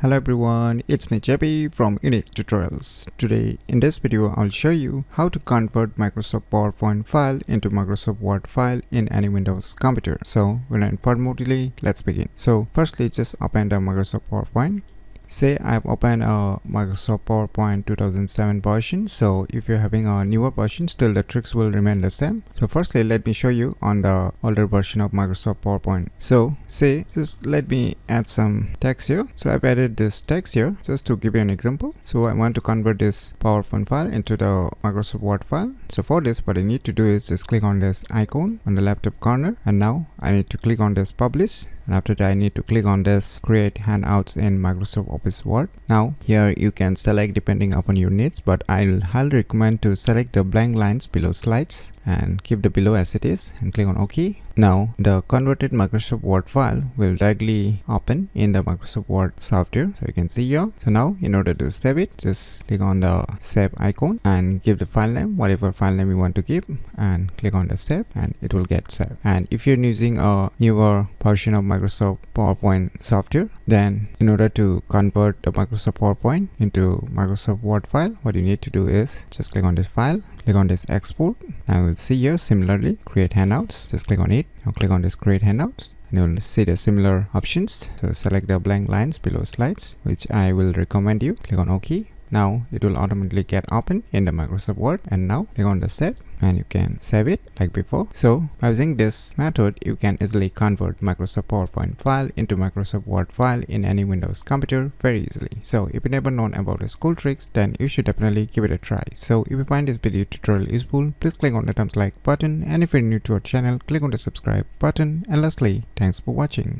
Hello everyone, it's me JP from UniqueTutorials. Today in this video I'll show you how to convert Microsoft PowerPoint file into Microsoft Word file in any Windows computer. So without further more delay, let's begin. So firstly, just open the Microsoft PowerPoint. Say I've opened a Microsoft PowerPoint 2007 version. So if you're having a newer version, still the tricks will remain the same. So firstly, let me show you on the older version of Microsoft PowerPoint. So say just let me add some text here. So I've added this text here just to give you an example. So I want to convert this PowerPoint file into the Microsoft Word file. So for this, what I need to do is just click on this icon on the left top corner, and now I need to click on this publish. And after that, I need to click on this create handouts in Microsoft Office Word. Now here you can select depending upon your needs, but I'll highly recommend to select the blank lines below slides and keep the below as it is and click on OK. Now the converted Microsoft Word file will directly open in the Microsoft Word software. So you can see here. So now in order to save it, just click on the save icon and give the file name, whatever file name you want to give, and click on the save and it will get saved. And if you're using a newer version of Microsoft PowerPoint software, then in order to convert the Microsoft PowerPoint into Microsoft Word file, what you need to do is just click on this file, click on this export. Now we'll see here similarly create handouts. Just click on it. Now click on this create handouts and you will see the similar options. So select the blank lines below slides, which I will recommend you. Click on OK. Now it will automatically get open in the Microsoft Word, and now click on the save and you can save it like before. So by using this method, you can easily convert Microsoft PowerPoint file into Microsoft Word file in any Windows computer very easily. So if you never known about these cool tricks, then you should definitely give it a try. So if you find this video tutorial useful, please click on the thumbs like button, and if you're new to our channel, click on the subscribe button, and lastly, thanks for watching.